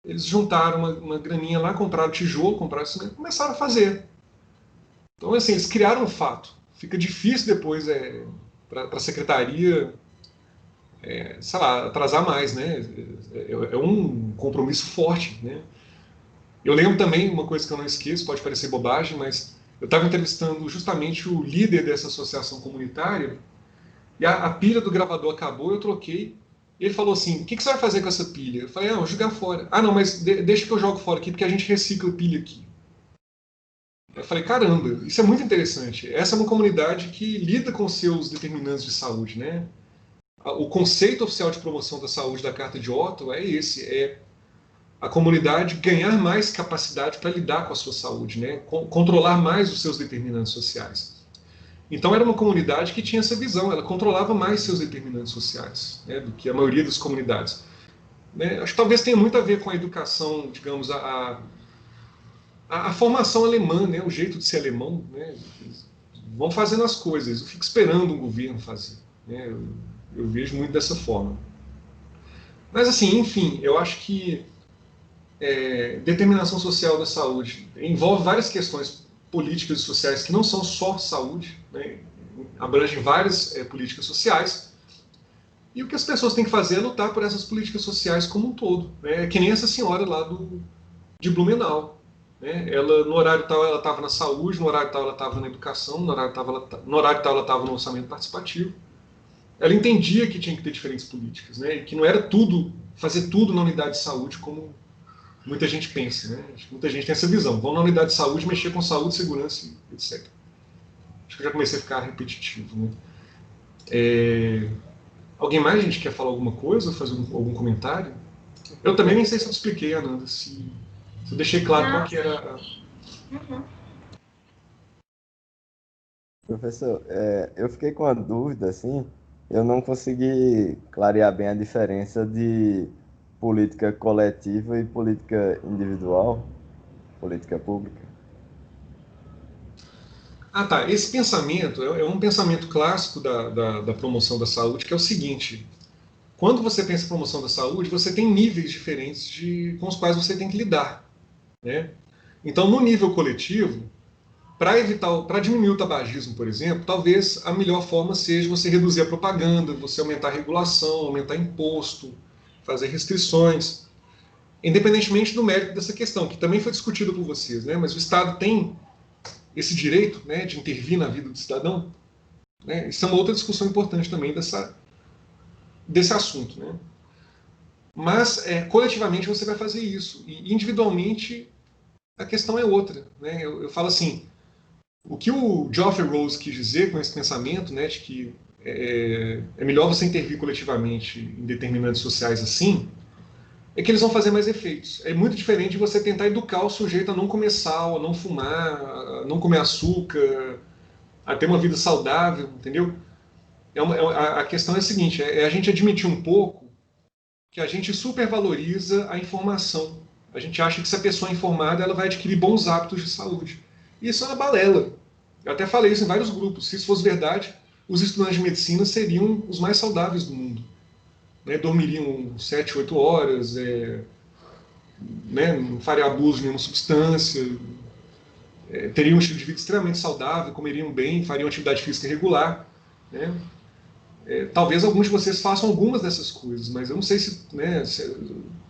eles juntaram uma graninha lá, compraram tijolo, compraram cimento, começaram a fazer. Então, assim, eles criaram um fato. Fica difícil depois para a secretaria, sei lá, atrasar mais, né? É um compromisso forte, né? Eu lembro também, uma coisa que eu não esqueço, pode parecer bobagem, mas eu estava entrevistando justamente o líder dessa associação comunitária e a pilha do gravador acabou, eu troquei. E ele falou assim, o que você vai fazer com essa pilha? Eu falei, eu vou jogar fora. Ah, não, mas deixa que eu jogo fora aqui, porque a gente recicla pilha aqui. Eu falei, caramba, isso é muito interessante. Essa é uma comunidade que lida com seus determinantes de saúde, né? O conceito oficial de promoção da saúde da Carta de Ottawa é esse, é a comunidade ganhar mais capacidade para lidar com a sua saúde, né? Controlar mais os seus determinantes sociais. Então era uma comunidade que tinha essa visão, ela controlava mais seus determinantes sociais, né, do que a maioria das comunidades. Né? Acho que talvez tenha muito a ver com a educação, digamos, a formação alemã, né, o jeito de ser alemão, né, vão fazendo as coisas, eu fico esperando um governo fazer. Né, eu vejo muito dessa forma. Mas, assim, enfim, eu acho que determinação social da saúde envolve várias questões políticas e sociais que não são só saúde, né, abrangem várias políticas sociais, e o que as pessoas têm que fazer é lutar por essas políticas sociais como um todo. Né, que nem essa senhora lá de Blumenau. Né? Ela, no horário tal ela estava na saúde, no horário tal ela estava na educação, no horário tal ela estava no orçamento participativo. Ela entendia que tinha que ter diferentes políticas, né? E que não era fazer tudo na unidade de saúde como muita gente pensa. Né? Acho que muita gente tem essa visão. Vão na unidade de saúde mexer com saúde, segurança, etc. Acho que eu já comecei a ficar repetitivo. Né? Alguém mais, gente, quer falar alguma coisa, fazer algum comentário? Eu também nem sei se eu expliquei, Ananda, se eu deixei claro qual que era Uhum. Professor, eu fiquei com uma dúvida, assim, eu não consegui clarear bem a diferença de política coletiva e política individual, política pública. Ah, tá. Esse pensamento é um pensamento clássico da promoção da saúde, que é o seguinte: quando você pensa em promoção da saúde, você tem níveis diferentes com os quais você tem que lidar. Né? Então, no nível coletivo, para diminuir o tabagismo, por exemplo, talvez a melhor forma seja você reduzir a propaganda, você aumentar a regulação, aumentar imposto, fazer restrições, independentemente do mérito dessa questão, que também foi discutida por vocês. Né? Mas o Estado tem esse direito, né, de intervir na vida do cidadão, né? Isso é uma outra discussão importante também desse assunto, né? Mas coletivamente você vai fazer isso, e individualmente a questão é outra, né? Eu falo assim, o que o Geoffrey Rose quis dizer com esse pensamento, né, de que é melhor você intervir coletivamente em determinantes sociais assim, é que eles vão fazer mais efeitos. É muito diferente de você tentar educar o sujeito a não comer sal, a não fumar, a não comer açúcar, a ter uma vida saudável, entendeu? A questão é a seguinte, a gente admitir um pouco que a gente supervaloriza a informação. A gente acha que se a pessoa é informada, ela vai adquirir bons hábitos de saúde. E isso é uma balela. Eu até falei isso em vários grupos. Se isso fosse verdade, os estudantes de medicina seriam os mais saudáveis do mundo. Né? Dormiriam 7, 8 horas, né? Não fariam abuso de nenhuma substância, teriam um estilo de vida extremamente saudável, comeriam bem, fariam atividade física regular. Né? Talvez alguns de vocês façam algumas dessas coisas, mas eu não sei se, né,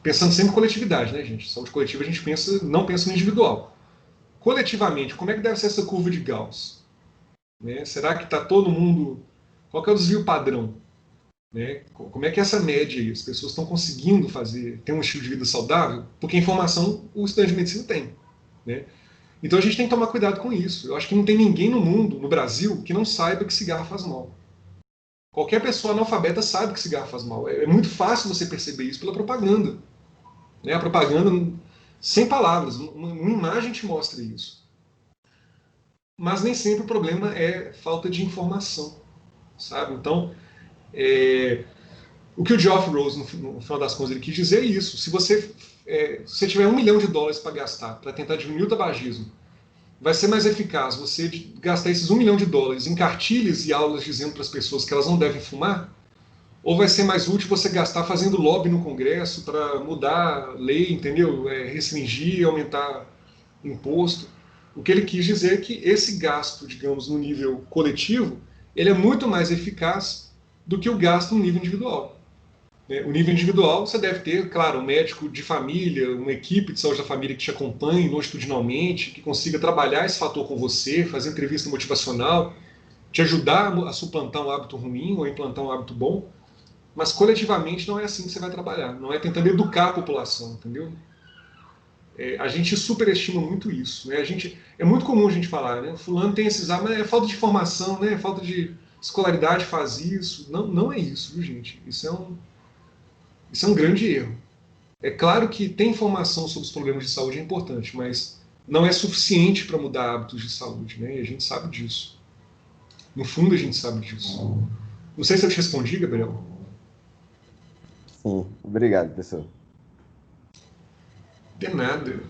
pensando sempre em coletividade, né, gente? Saúde coletiva a gente não pensa no individual. Coletivamente, como é que deve ser essa curva de Gauss? Né? Será que está todo mundo... Qual que é o desvio padrão? Né? Como é que é essa média aí? As pessoas estão conseguindo ter um estilo de vida saudável? Porque informação o estudante de medicina tem. Né? Então a gente tem que tomar cuidado com isso. Eu acho que não tem ninguém no mundo, no Brasil, que não saiba que cigarro faz mal. Qualquer pessoa analfabeta sabe que cigarro faz mal. É muito fácil você perceber isso pela propaganda. Né? A propaganda, sem palavras, uma imagem te mostra isso. Mas nem sempre o problema é falta de informação. Sabe? Então, o que o Geoffrey Rose, no final das contas, ele quis dizer é isso. Se você tiver $1 milhão para gastar para tentar diminuir o tabagismo, vai ser mais eficaz você gastar esses $1 milhão em cartilhas e aulas dizendo para as pessoas que elas não devem fumar? Ou vai ser mais útil você gastar fazendo lobby no Congresso para mudar a lei, entendeu? Restringir, aumentar imposto? O que ele quis dizer é que esse gasto, digamos, no nível coletivo, ele é muito mais eficaz do que o gasto no nível individual. O nível individual, você deve ter, claro, um médico de família, uma equipe de saúde da família que te acompanhe longitudinalmente, que consiga trabalhar esse fator com você, fazer entrevista motivacional, te ajudar a suplantar um hábito ruim ou a implantar um hábito bom. Mas coletivamente não é assim que você vai trabalhar, não é tentando educar a população, entendeu? A gente superestima muito isso. Né? É muito comum a gente falar, né? Fulano tem esses hábitos, mas é falta de formação, né? Falta de escolaridade faz isso. Não, não é isso, viu, gente? Isso é um grande erro. É claro que ter informação sobre os problemas de saúde é importante, mas não é suficiente para mudar hábitos de saúde, né? E a gente sabe disso. No fundo, a gente sabe disso. Não sei se eu te respondi, Gabriel. Sim, obrigado, professor. De nada.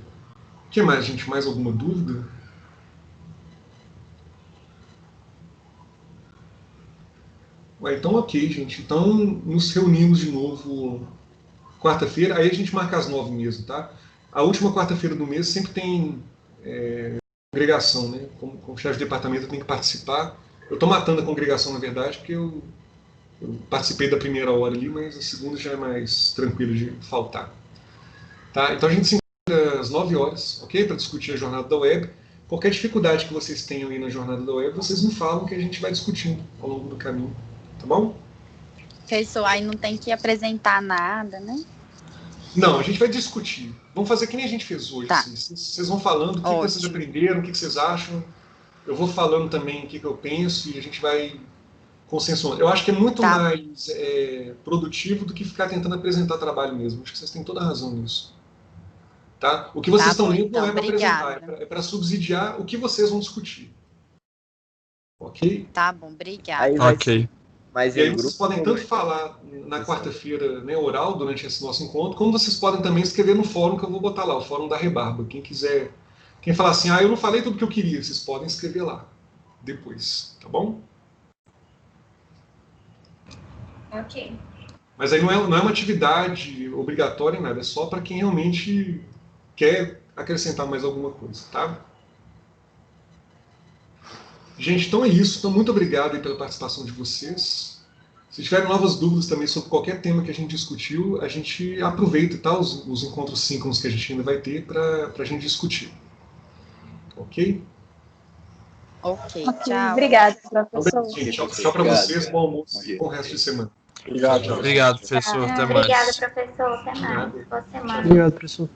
O que mais, gente? Mais alguma dúvida? Então, ok, gente. Então, nos reunimos de novo quarta-feira. Aí a gente marca às 9 mesmo, tá? A última quarta-feira do mês sempre tem congregação, né? Como chefe de departamento eu tenho que participar. Eu estou matando a congregação, na verdade, porque eu participei da primeira hora ali, mas a segunda já é mais tranquilo de faltar. Tá? Então a gente se encontra às 9 horas, ok? Para discutir a jornada da web. Qualquer dificuldade que vocês tenham aí na jornada da web, vocês me falam que a gente vai discutindo ao longo do caminho. Tá bom? Professor, aí não tem que apresentar nada, né? Não, a gente vai discutir. Vamos fazer que nem a gente fez hoje. Tá. Assim. Vocês vão falando o que vocês aprenderam, o que vocês acham. Eu vou falando também o que eu penso e a gente vai consensuando. Eu acho que é muito mais produtivo do que ficar tentando apresentar trabalho mesmo. Acho que vocês têm toda a razão nisso. Tá? O que vocês estão lendo não é para apresentar, é para subsidiar o que vocês vão discutir. Ok? Tá bom, obrigada. Ok. Mas e aí vocês podem tanto falar na quarta-feira, né, oral, durante esse nosso encontro, como vocês podem também escrever no fórum que eu vou botar lá, o fórum da Rebarba. Quem falar assim, eu não falei tudo o que eu queria, vocês podem escrever lá depois, tá bom? Ok. Mas aí não é uma atividade obrigatória, nada, é só para quem realmente quer acrescentar mais alguma coisa, tá? Gente, então é isso. Então, muito obrigado aí pela participação de vocês. Se tiverem novas dúvidas também sobre qualquer tema que a gente discutiu, a gente aproveita, tá, os encontros síncronos que a gente ainda vai ter para a gente discutir. Ok? Ok, Ok, tchau. obrigada, professor. Obrigado, gente. Tchau para vocês, bom almoço e bom resto de semana. Obrigado, professor. Até mais. Obrigada, professor. Até mais. Obrigado. Boa semana. Obrigado, professor.